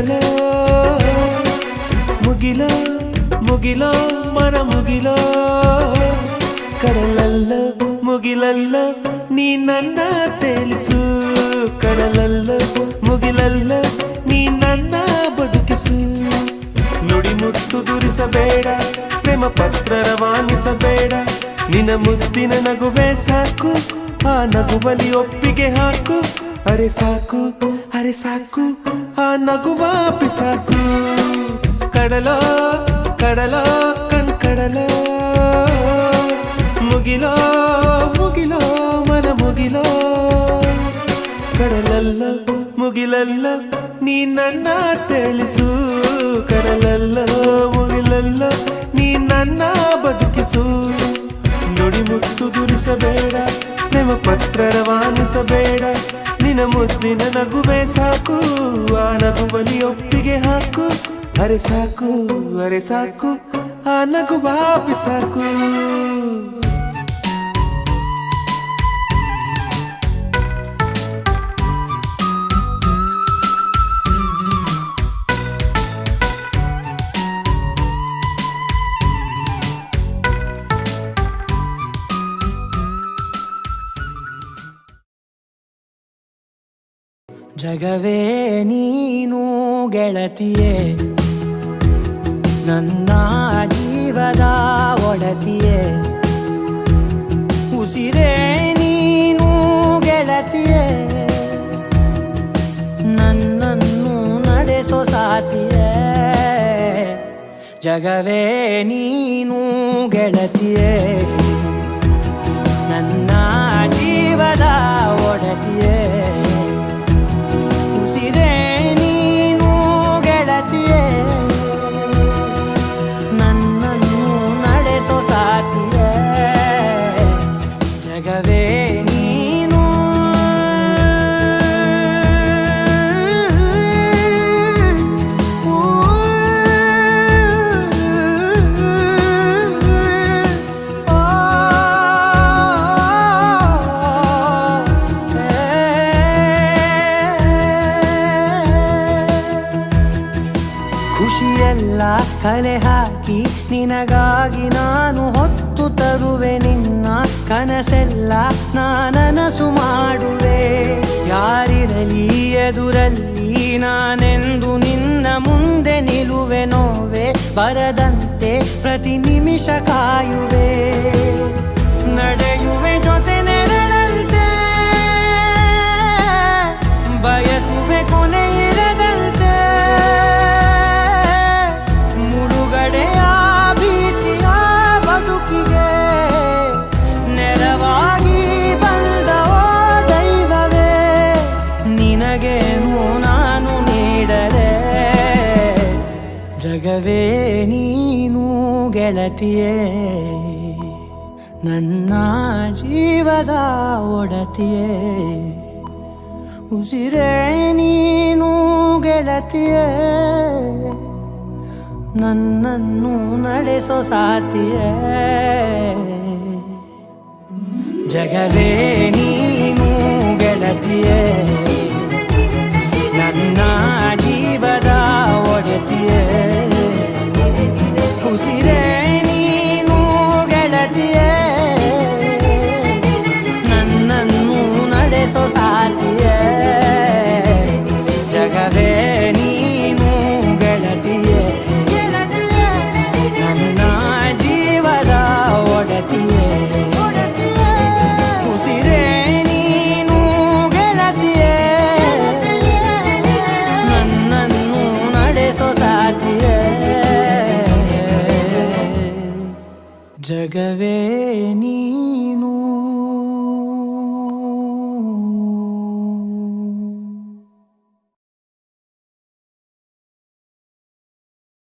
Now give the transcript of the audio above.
ಕಡಲೋ ಮುಗಿಲೋ ಮುಗಿಲೋ ಮನ ಮುಗಿಲೋ ಕಡಲಲ್ಲೋ ಮುಗಿಲಲ್ಲೋ ನೀ ನನ್ನ ತೇಲಿಸು ಕಡಲಲ್ಲೋ ಮುಗಿಲಲ್ಲೋ ನೀ ನನ್ನ ಬದುಕಿಸು ನುಡಿ ಮುತ್ತು ದುರಿಸಬೇಡ ಪ್ರೇಮ ಪತ್ರ ರವಾನಿಸಬೇಡ ನಿನ್ನ ಮುದ್ದಿನ ನಗುವೆ ಸಾಕು ಆ ನಗುವಲಿ ಒಪ್ಪಿಗೆ ಹಾಕು ಅರೆ ಸಾಕು ಅರೆ ಸಾಕು ಆ ನಗುವ ಪಿಸಾಕು ಕಡಲೋ ಕಡಲೋ ಕಡಲೋ ಮುಗಿಲೋ ಮುಗಿಲೋ ಮನ ಮುಗಿಲೋ ಕಡಲಲ್ಲ ಮುಗಿಲಲ್ಲ ನೀ ನನ್ನ ತೇಲಿಸು ಕಡಲಲ್ಲ ಮುಗಿಲಲ್ಲ ನೀ ನನ್ನ ಬದುಕಿಸು ನುಡಿ ಮುತ್ತು ದುರಿಸಬೇಡ ಪ್ರೇಮ ಪತ್ರ ರವಾನಿಸಬೇಡ ನಿನ್ನ ಮುದ್ದಿನ ನಗುವೆ ಸಾಕು ಆ ನಗುವಲಿ ಒಪ್ಪಿಗೆ ಹಾಕು ಅರೆ ಸಾಕು ಆ ನಗುವ ಪಿಸಾಕು ಜಗವೇ ನೀನು ಗೆಳತಿಯೇ ನನ್ನ ಜೀವದ ಒಡತಿಯೇ ಉಸಿರೇ ನೀನು ಗೆಳತಿಯೇ ನನ್ನನ್ನು ನಡೆಸೋ ಸಾತಿಯೇ ಜಗವೇ ನೀನು ಗೆಳತಿಯೇ ನನ್ನ ಜೀವದ ಒಡತಿಯೇ ಜಗವೇ ನೀನು ಖುಷಿಯೆಲ್ಲ ಕಲೆ ಹಾಕಿ ನಿನಗಾಗಿ ನಾನು ಹೊತ್ತು ತರುವೆ ನಿನ್ನ ಕನಸೆಲ್ಲ ನಾನನಸು ಮಾಡುವೆ ಯಾರಿರಲಿ ಎದುರಲ್ಲಿ ನಾನೆಂದು ನಿನ್ನ ಮುಂದೆ ನಿಲ್ಲುವೆ ನೋವೆ ಬರದಂತೆ ಪ್ರತಿ ನಿಮಿಷ ಕಾಯುವೆ ನಡೆಯುವೆ ಜೊತೆ ನೆರಳಂತೆ ಬಯಸುವೆ ಕೊನೆ ಇರದಂತೆ ಮುಳುಗಡೆಯ ಭೀತಿಯ ಬದುಕಿಗೆ ನೆರವಾಗಿ ಬಂದವ ದೈವವೇ ನಿನಗೇನು ನಾನು ನೀಡಲೆ ಜಗವೇ ನೀನು ಗೆಳತಿಯೇ ನನ್ನ ಜೀವದ ಒಡತಿಯೇ ಉಸಿರೇ ನೀನು ಗೆಳತಿಯೇ ನನ್ನನ್ನು ನಡೆಸೋ ಸಾತಿಯೇ ಜಗವೇ ನೀನು ಗೆಳತಿಯೇ ನನ್ನ ಜೀವದ ಒಡತಿಯೇ ಉಸಿರೇ ನೀನು ಗೆಳತಿಯೇ ನನ್ನನ್ನು ನಡೆಸೋ ಸಾತಿಯೇ ಜಗವೇ ನೀನು ಗೆಳತಿಯೇ ನನ್ನ ಜೀವದ ಒಡತಿಯೇ ಉಸಿರೇ ನೀನು ಗೆಳತಿಯೇ ನನ್ನನ್ನು ನಡೆಸೋ ಸಾತಿಯೇ ಜಗವೇ ನೀನು